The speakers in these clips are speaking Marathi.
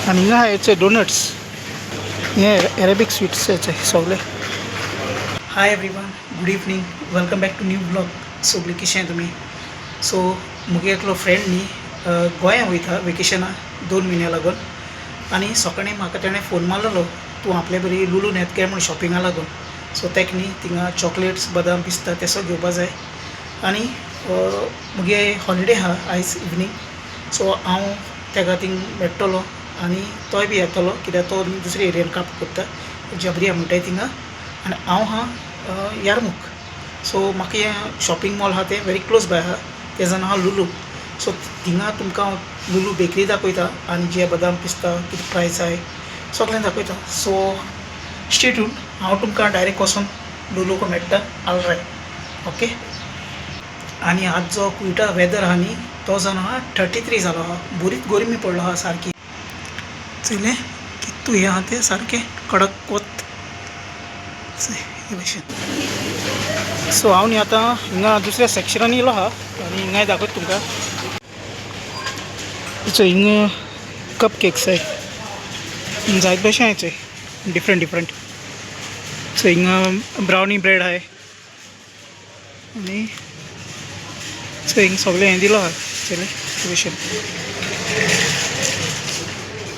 आणि हिंगा याचे डोनट्स हे अरेबिक स्वीट्स याचे सगळे. Hi everyone, good evening, welcome back to new blog. सगळी कशें तुमी? सो मुगे एकलो फ्रेंड न्ही गोंया वयता वेकेशना 2 म्हयन्या लागून. आनी सकाळीं म्हाका ताणें फोन मारलेलो, तूं आपले बरी लुलून येत काय म्हण शॉपिंगा लागून. सो ताका न्ही थिंगा चॉकलेट्स बदाम पिस्ता ते सगळें घेवपा जाय. आनी मुगे हॉलिडे आहा आयज इवनिंग. सो हांव ताका थिंग मेळटलो आनी तोय बी येतलो, कित्याक तो दुसरे एरियेन काम करता, जबरिया म्हणटाय थिंगा. आनी हांव आहा यारमुख. सो म्हाका हें शॉपिंग मॉल आहा तें वेरी क्लोज बाय आहा, तेजो नांव लुलू. सो थिंगा तुमकां लुलू बेकरी दाखयता आनी जे बदाम पिस्ता कितें प्रायस आय सगळें दाखयता. सो स्टे ट्यून, हांव तुमकां डायरेक्ट वचून लुलूक मेळटा ऑलरायट. ओके. आनी आज जो कुयटा वेदर आहा न्ही तो जावन आहा 33 जालो आहा, बरीच गरमी पडलो आहा सारकी. चले कितू हें आहा तें सारकें कडक वत हे भशेन. सो हांव न्ही आतां हिंगा दुसऱ्या सॅक्शनान येयलो आहा आनी हिंगाय दाखयता तुमकां. हिंगा कप केक्स आय जायत भशेन हाचे डिफरंट. सो हिंगा ब्रावनी ब्रेड आहाय आनी सो हिंगा सगळें हें दिलो आहा चले हे भशेन.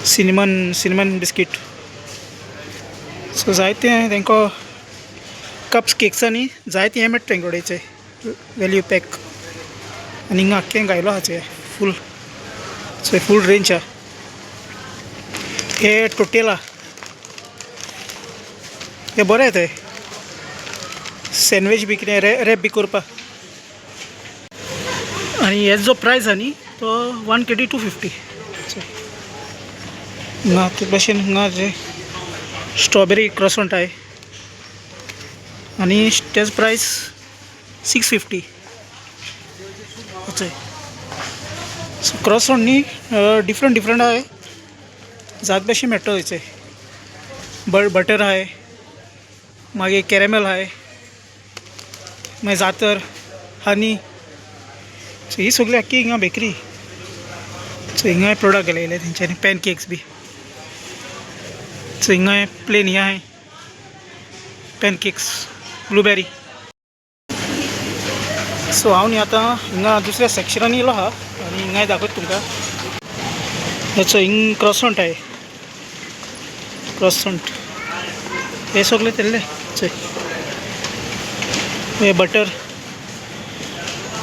Cinnamon biscuit. सो जायते तांकां कप्स केक्स आनी जायते हें मेळटा तेंचे कडेचे वेल्यू पॅक. आनी हिंगा आख्खें गायलो आहाचे फूल. सो फूल रेंज आहा. हे टोटेला हे बरें ते सँडवीच बी कितें रॅप बी करपाक. आनी हेजो जो प्रायस आहा न्ही तो 1 kg 250. हिंगा ते भशेन हिंगा जे स्ट्रॉबेरी क्रॉसंट आय आनी तेज प्रायस 650. सो क्रॉसंट न्ही डिफरंट आय, जात भशेन मेळटा थंयचे. बटर आहाय, मागीर कॅरेमेल आहाय, मागीर जातर हनी. सो ही सगळी आख्खी हिंगा बेकरी. सो हिंगाय प्रोडक्ट घालयले तेंच्यांनी पॅन केक्स बी. सो हिंगा प्लेन हे आहाय पॅन केक्स ब्लूबेरी. सो हांव न्ही आतां हिंगा दुसऱ्या सॅक्शनान येयलो आहा आनी हिंगाय दाखयता तुमकां. हेचो हिंग क्रॉसंट आय, क्रॉसंट हे सगळे तेल्ले. हे बटर,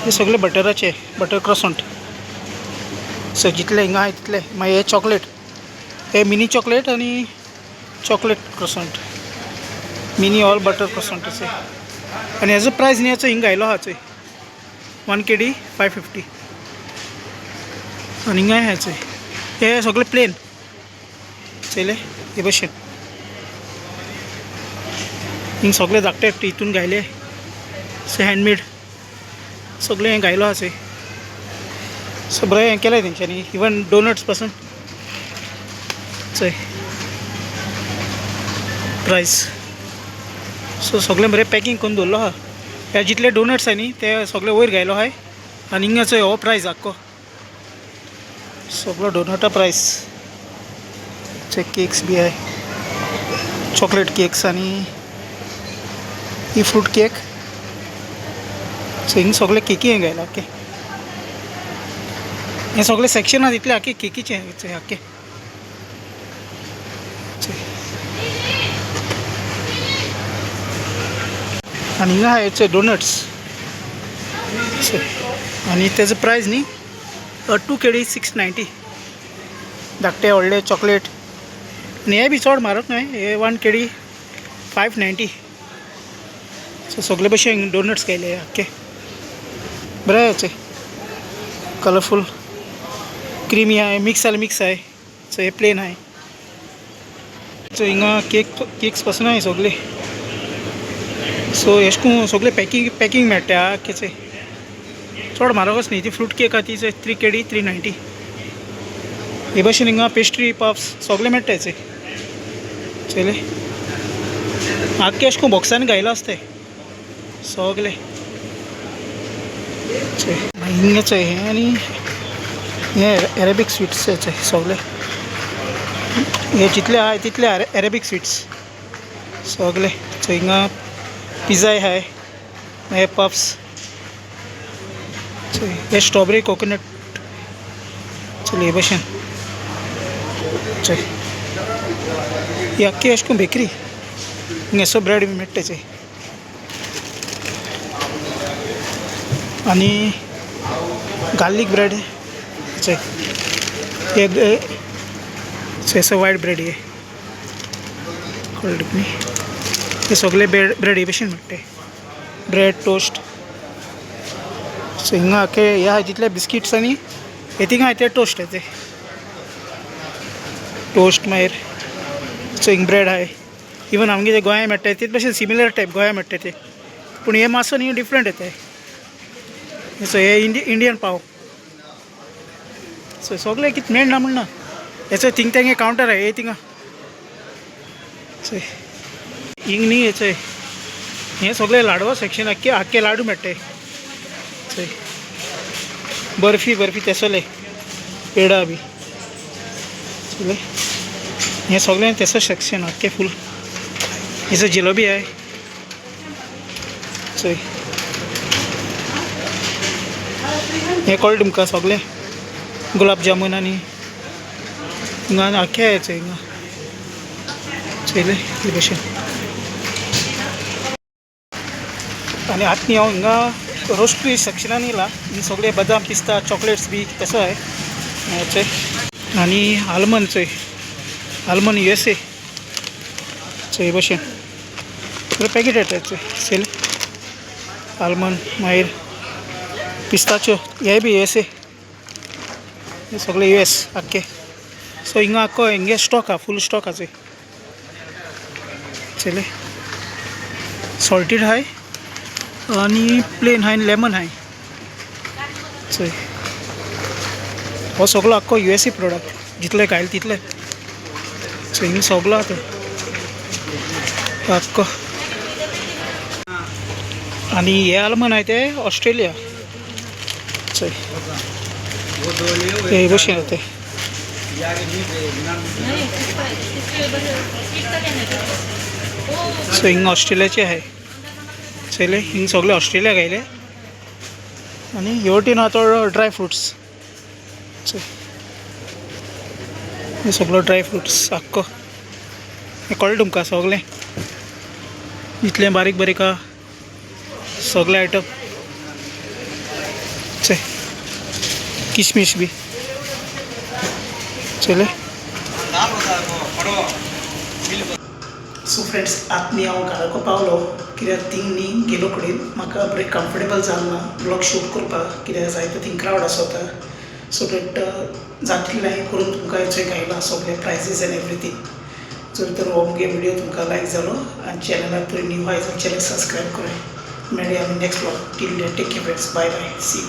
हे सगळे बटराचे बटर क्रॉसंट. सो जितले हिंगा आहाय तितले. मागीर हे चॉकलेट, हे मिनी चॉकलेट आनी चॉकलेट क्रॉसंट, मिनी ऑल बटर क्रॉसंट असे. आनी हेजो प्रायस न्ही हेचो हिंगा आयलो आहा चोय 1 kg 550. आनी हिंगा आहाय चोय हे सगळे प्लेन चयले हे भशेन. हिंग सगळे धाकटे हितून घायले. सो हँडमेड सगळे हें घायलो आहा चोय. सो बरें हें केलें तेंच्यांनी, इवन डोनट्स पासून चोय प्रायस. सो सगळें बरें पॅकींग करून दवरलो आहा. हे जितले डोनट्स आहाय न्ही ते सगळे वयर घायलो आहाय. आनी हिंगा चोय हो प्रायस आख्खो सगळो डोनटा प्रायस. चे केक्स बी आहाय, चॉकलेट केक्स आनी ही फ्रूट केक. सो हिंगा सगळे केकी हें घायला आख्खे. हे सगळे सेक्शन आहा तितले आख्खे केकीचे आख्खे. आनी हिंगा आहाय हेचे डोनट्स. आनी तेजो प्रायस न्ही 2 kg 690. धाकटे व्हडले चॉकलेट. आनी हे बी चड म्हारग न्हय, हे 1 kg 590. सो सगळे भशेन डोनट्स घायले आख्खे बरें हेचे कलरफूल. क्रीमी आहाय, मिक्स आहाय. सो हे प्लेन आहाय. सो हिंगा केक्स पासून आहाय सगळे. सो अशें करून सगळे पॅकींग मेळटा आख्खेचे. चड म्हारगच न्ही. ती फ्रूट केक आहा ती 3 kg 390. हे भशेन हिंगा पेस्ट्री पफ्स सगळे मेळटा हेचे चले. आख्खे अशें करून बॉक्सांनी घायला आसता सगळे. हिंगाचे हे आनी हे अरेबिक स्वीट्स हेचे सगळे. हे जितले आहाय तितले अरेबिक स्वीट्स सगळे. सो हिंगा पिझ्झाय हाय, हे पफ्स, हे स्ट्रॉबेरी कोकोनट. चल हे भशेन चल ही आख्खी अशें करून बेकरी. हिंगा असो ब्रेड बी मेळटा तेचे. आणि गार्लिक ब्रेड एक असं वायट ब्रेड हे कळ्ळें तुमी. हे सगळे ब्रेड हे भशेन मेळटा, ब्रेड टोस्ट. सो हिंगा आख्खे हे आहा जितले बिस्किट्स आनी हे थिंगा आहाय ते टोस्ट ते टोस्ट. मागीर सो हिंग ब्रेड आहाय. इवन आमगे जे गोंया मेळटाय ते भशेन सिमिलर टायप गोंया मेळटा ते, पूण हे मातसो न्ही डिफरंट येताय. सो हे इंडियन पाव. सो सगळे कितें मेळना म्हणना. हेचो थिंग तेंगे कावंटर आहे हे थिंगा. चोय हिंग न्ही हे चोय हे सगळे लाडवा सेक्शन आख्खे लाडू मेळटाय. चोय बर्फी तेसोले पेडा बी चले. हे सगळे तेसो सेक्शन आख्खे फूल. हेचो जिलोबी आहे चोय. हे कळ्ळें तुमकां सगळे गुलाब जामून आनी हिंगा आख्खे आहाय हिंगा चोयले हे भशेन. आनी आतां न्ही हांव हिंगा रोस्ट्री सेक्शनान येयला. हिंगा सगळे बदाम पिस्ता चॉकलेट्स बी तसो आहे हेचे. आनी आल्मंड चोय आल्मंड USA चोय हे भशेन सगळे पॅकेट येतात चोय सेल. आल्मंड मागीर पिस्ताच्यो हे बी USA हे सगळे US आख्खे. सो हिंगा आख्खो हिंगे स्टॉक आहा, फूल स्टॉक आहा चोय चले. सॉल्टेड हाय आनी प्लेन हाय, लेमन हाय चोय. हो सगळो आख्खो USA प्रोडक्ट जितले खायले तितले. सो हिंगा सगळो आहा तो आख्खो. आनी हे आल्मंड हाय ते ऑस्ट्रेलिया चोय हे भशेन ते. सो हिंगा ऑस्ट्रेलियाचे आहे चले. हिंग सगळे ऑस्ट्रेलिया गायले. आनी हेवटेन आहा तो ड्राय फ्रुट्स चोय हे सगळो ड्राय फ्रुट्स आख्खो. हे कळ्ळें तुमकां सगळें इतलें बारीक बारीक आहा सगळे आयटम चोय. किशमिश बी चले. सो फ्रेंड्स आतां न्ही हांव घराको पावलो कित्याक थिंग न्ही गेलो कडेन म्हाका बरें कम्फर्टेबल जालना ब्लॉग शूट करपाक कित्याक जायतो थिंग क्रावड आसता. सो दॅट जातलें हांवें करून तुमकां हेचें घायलां सगळे प्रायसीस एंड एवरीथींग. जर तर हो मुगे व्हिडियो तुमकां लायक जालो आनी चॅनलाक तरी न्यू आहाय जाल्यार चॅनल सबस्क्रायब कराय. मेळया आमी next blog. Till then take care friends. Bye bye see you.